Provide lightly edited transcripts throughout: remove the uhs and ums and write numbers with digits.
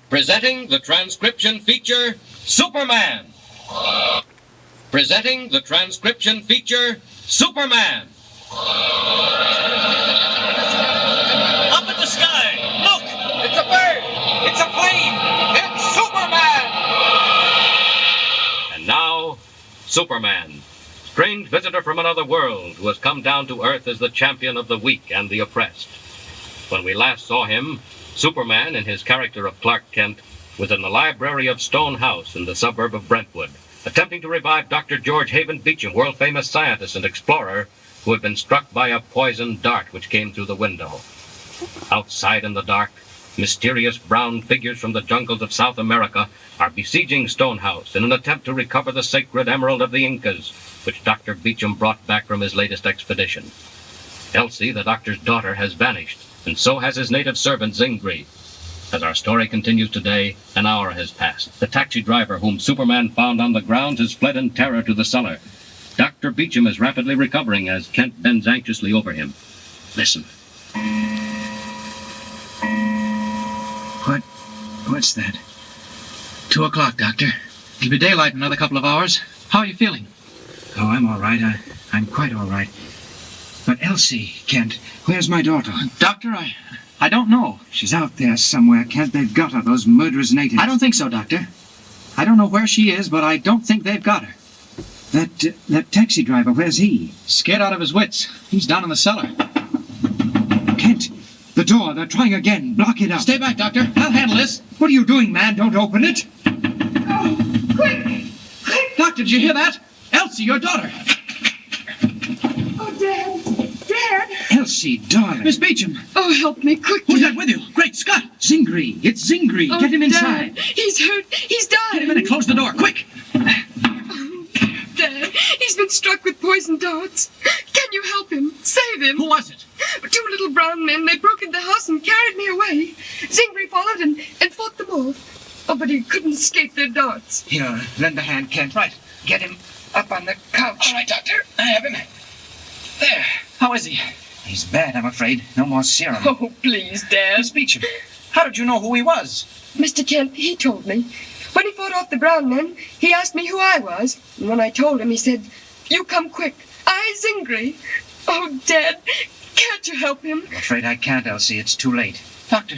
Presenting the transcription feature, Superman. Presenting the transcription feature, Superman. Up in the sky, look! It's a bird! It's a plane! It's Superman! And now, Superman, strange visitor from another world who has come down to Earth as the champion of the weak and the oppressed. When we last saw him, Superman, in his character of Clark Kent, was in the library of Stone House in the suburb of Brentwood, attempting to revive Dr. George Haven Beecham, world-famous scientist and explorer, who had been struck by a poisoned dart which came through the window. Outside in the dark, mysterious brown figures from the jungles of South America are besieging Stone House in an attempt to recover the sacred emerald of the Incas, which Dr. Beecham brought back from his latest expedition. Elsie, the doctor's daughter, has vanished, and so has his native servant, Zingri. As our story continues today, an hour has passed. The taxi driver whom Superman found on the grounds has fled in terror to the cellar. Dr. Beecham is rapidly recovering as Kent bends anxiously over him. Listen. What's that? 2 o'clock, Doctor. It'll be daylight in another couple of hours. How are you feeling? Oh, I'm all right. I'm quite all right. But Elsie, Kent, where's my daughter? Doctor, I don't know. She's out there somewhere, Kent. They've got her, those murderous natives. I don't think so, Doctor. I don't know where she is, but I don't think they've got her. That taxi driver, where's he? Scared out of his wits. He's down in the cellar. Kent, the door. They're trying again. Block it up. Stay back, Doctor. I'll handle this. What are you doing, man? Don't open it. Oh, quick! Doctor, did you hear that? Elsie, your daughter. Oh, Dad! Dad! Elsie, darling. Miss Beecham. Oh, help me, quickly. Who's that with you? Great Scott! Zingri. It's Zingri. Oh, Get him inside. Dad, he's hurt. He's dying. Get him in and close the door, quick! Dad, he's been struck with poison darts. Can you help him? Save him. Who was it? 2 little brown men. They broke into the house and carried me away. Zingri followed and fought them off. Oh, but he couldn't escape their darts. Here, lend a hand, Kent. Right. Get him up on the couch. All right, Doctor. I have him. There. How is he? He's bad, I'm afraid. No more serum. Oh, please, Dad. Miss Beecham, how did you know who he was? Mr. Kent, he told me. When he fought off the brown men, he asked me who I was. And when I told him, he said, "You come quick. I, Zingri." Oh, Dad, can't you help him? I'm afraid I can't, Elsie. It's too late. Doctor,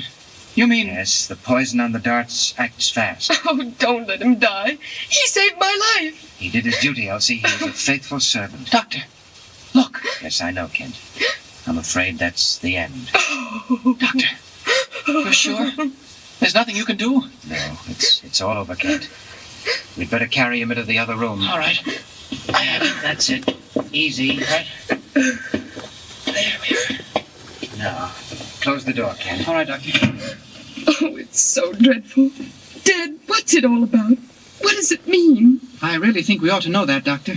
you mean... Yes, the poison on the darts acts fast. Oh, don't let him die. He saved my life. He did his duty, Elsie. He was a faithful servant. Doctor, look. Yes, I know, Kent. I'm afraid that's the end. Oh. Doctor, you're sure? There's nothing you can do? No, it's all over, Kent. We'd better carry him into the other room. All right. I have him. That's it. Easy. Right. There we are. Now, close the door, Kent. All right, Doctor. Oh, it's so dreadful. Dad, what's it all about? What does it mean? I really think we ought to know that, Doctor.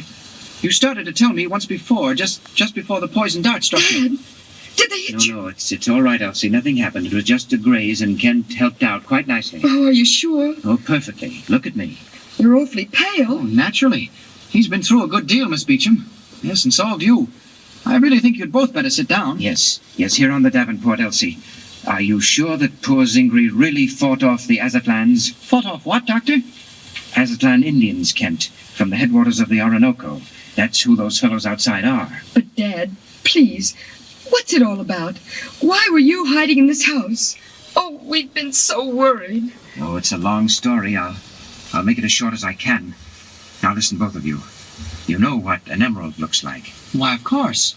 You started to tell me once before, just before the poison dart struck you. Dad, did they hit you? No, it's all right, Elsie. Nothing happened. It was just a graze, and Kent helped out quite nicely. Oh, are you sure? Oh, perfectly. Look at me. You're awfully pale. Oh, naturally. He's been through a good deal, Miss Beecham. Yes, and so have you. I really think you'd both better sit down. Yes, here on the Davenport, Elsie. Are you sure that poor Zingri really fought off the Azatlans? Fought off what, Doctor? Azatlan Indians, Kent, from the headwaters of the Orinoco. That's who those fellows outside are. But, Dad, please, what's it all about? Why were you hiding in this house? Oh, we've been so worried. Oh, it's a long story. I'll make it as short as I can. Now listen, both of you. You know what an emerald looks like. Why, of course.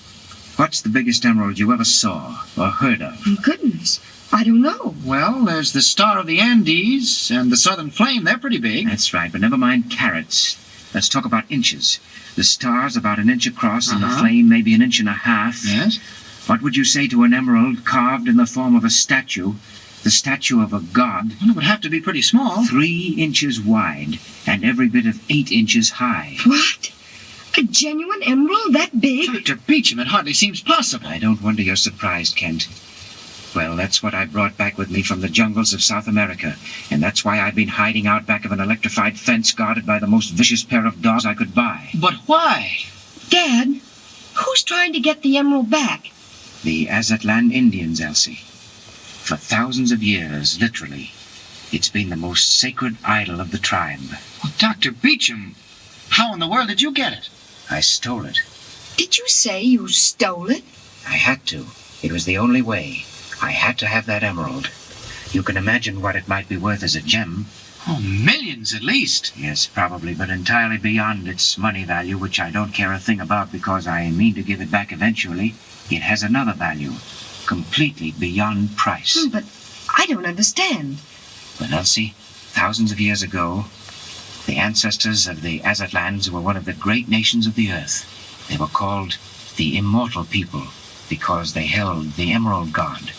What's the biggest emerald you ever saw or heard of? Oh, goodness, I don't know. Well, there's the Star of the Andes and the Southern Flame. They're pretty big. That's right, but never mind carats. Let's talk about inches. The star's about 1 inch across and the flame maybe 1.5 inches. Yes? What would you say to an emerald carved in the form of a statue, the statue of a god? Well, it would have to be pretty small. 3 inches wide and every bit of 8 inches high. What? A genuine emerald that big? Dr. Beecham, it hardly seems possible. I don't wonder you're surprised, Kent. Well, that's what I brought back with me from the jungles of South America, and that's why I've been hiding out back of an electrified fence guarded by the most vicious pair of dogs I could buy. But why? Dad, who's trying to get the emerald back? The Azatlan Indians, Elsie. For thousands of years, literally, It's been the most sacred idol of the tribe. Well, Dr. Beecham, how in the world did you get it? I stole it. Did you say you stole it? I had to. It was the only way. I had to have that emerald. You can imagine what it might be worth as a gem. Oh, millions at least. Yes, probably, but entirely beyond its money value, which I don't care a thing about because I mean to give it back eventually. It has another value, completely beyond price. But I don't understand. Well, Elsie, thousands of years ago, the ancestors of the Azatlands were one of the great nations of the earth. They were called the Immortal People because they held the Emerald God.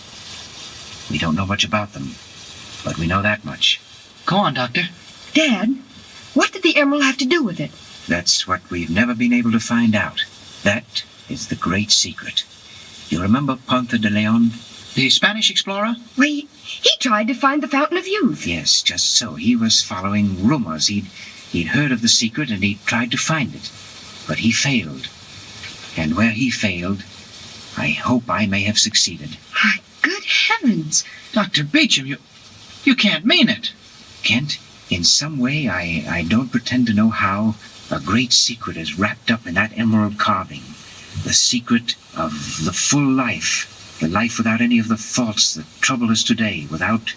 We don't know much about them, but we know that much. Go on, Doctor. Dad, what did the emerald have to do with it? That's what we've never been able to find out. That is the great secret. You remember Ponce de Leon? The Spanish explorer? Why, he tried to find the Fountain of Youth. Yes, just so. He was following rumors. He'd heard of the secret and he tried to find it. But he failed. And where he failed, I hope I may have succeeded. My good heavens. Dr. Beecham, you can't mean it. Kent, in some way, I don't pretend to know how, a great secret is wrapped up in that emerald carving. The secret of the full life, the life without any of the faults that trouble us today, without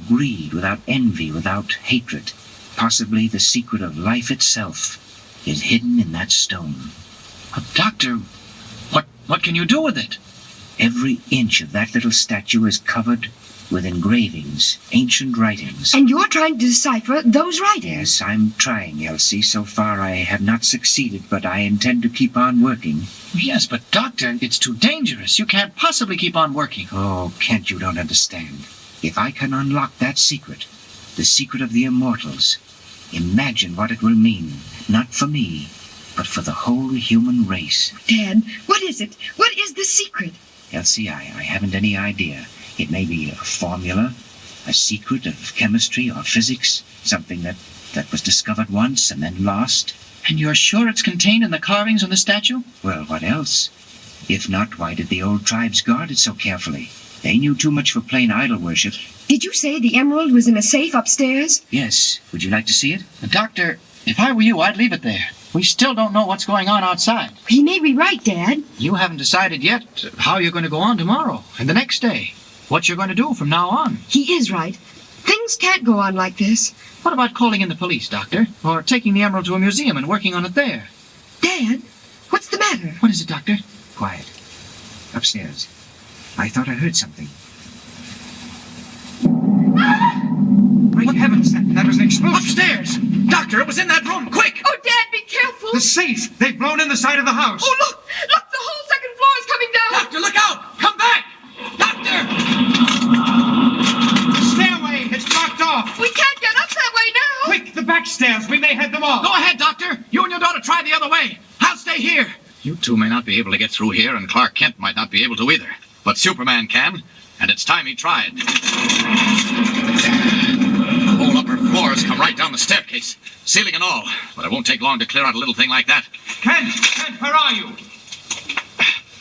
greed, without envy, without hatred. Possibly the secret of life itself is hidden in that stone. But Doctor, what can you do with it? Every inch of that little statue is covered with engravings, ancient writings. And you're trying to decipher those writings? Yes, I'm trying, Elsie. So far I have not succeeded, but I intend to keep on working. Yes, but Doctor, it's too dangerous. You can't possibly keep on working. Oh, Kent, you don't understand. If I can unlock that secret, the secret of the immortals, imagine what it will mean, not for me, but for the whole human race. Dad, what is it? What is the secret? Elsie, I haven't any idea. It may be a formula, a secret of chemistry or physics, something that was discovered once and then lost. And you're sure it's contained in the carvings on the statue? Well, what else? If not, why did the old tribes guard it so carefully? They knew too much for plain idol worship. Did you say the emerald was in a safe upstairs? Yes. Would you like to see it? Doctor, if I were you, I'd leave it there. We still don't know what's going on outside. He may be right, Dad. You haven't decided yet how you're going to go on tomorrow and the next day. What you're going to do from now on. He is right. Things can't go on like this. What about calling in the police, Doctor? Or taking the emerald to a museum and working on it there? Dad, what's the matter? What is it, Doctor? Quiet. Upstairs. I thought I heard something. Great heavens! That was an explosion! Upstairs! Doctor, it was in that room! Quick! Oh, Dad, be careful! The safe! They've blown in the side of the house! Oh, look! Look, the whole second floor is coming down! Doctor, look out! Come back! Doctor! Stairway! It's blocked off! We can't get up that way now! Quick, the back stairs! We may head them off! Go ahead, Doctor! You and your daughter try the other way! I'll stay here! You two may not be able to get through here, and Clark Kent might not be able to either. But Superman can, and it's time he tried. The whole upper floors come right down the staircase, ceiling and all. But it won't take long to clear out a little thing like that. Kent! Kent, where are you?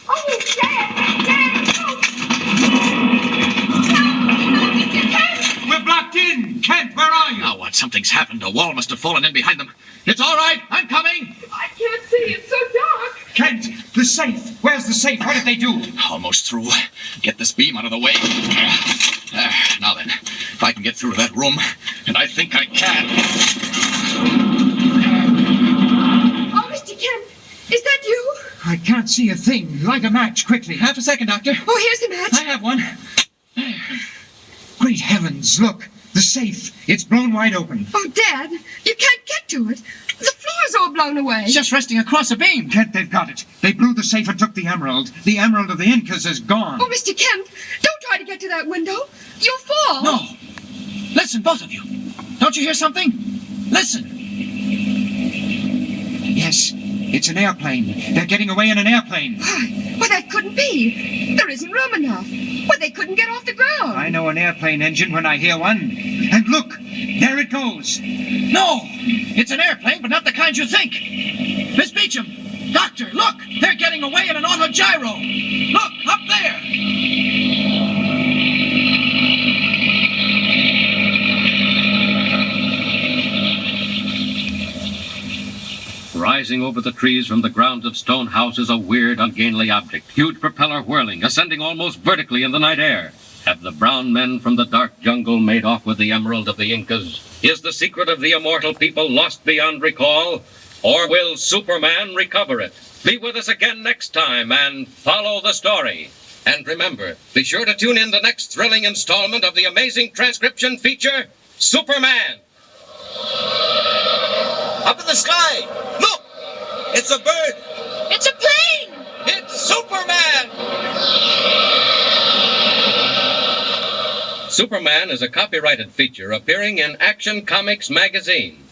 Oh, Dad! Dad! No, Mr. Kent! We're blocked in! Kent, where are you? Now what? Something's happened. A wall must have fallen in behind them. It's all right. I'm coming. I can't see. It's so dark. Kent, the safe! Where's the safe? What did they do? Almost through. Get this beam out of the way. There. Now then, if I can get through that room, and I think I can. Oh, Mr. Kent, is that you? I can't see a thing. Light a match, quickly. Half a second, Doctor. Oh, here's the match. I have one. Great heavens, look. The safe. It's blown wide open. Oh, Dad, you can't get to it. The floor's all blown away. It's just resting across a beam. Kent, they've got it. They blew the safe and took the emerald. The emerald of the Incas is gone. Oh, Mr. Kent, don't try to get to that window. You'll fall. No. Listen, both of you. Don't you hear something? Listen. Yes, it's an airplane. They're getting away in an airplane. Why, that couldn't be. There isn't room enough. Why, they couldn't get off the ground. I know an airplane engine when I hear one. And look, there it goes. No, it's an airplane, but not the kind you think. Miss Beecham, Doctor, look, they're getting away in an autogyro. Look, up there. rising over the trees from the grounds of Stone House is a weird, ungainly object, huge propeller whirling, ascending almost vertically in the night air. Have the brown men from the dark jungle made off with the emerald of the Incas? Is the secret of the immortal people lost beyond recall? Or will Superman recover it? Be with us again next time and follow the story. And remember, be sure to tune in the next thrilling installment of the amazing transcription feature, Superman. Up in the sky! Look! It's a bird! It's a plane! It's Superman! Superman is a copyrighted feature appearing in Action Comics magazine.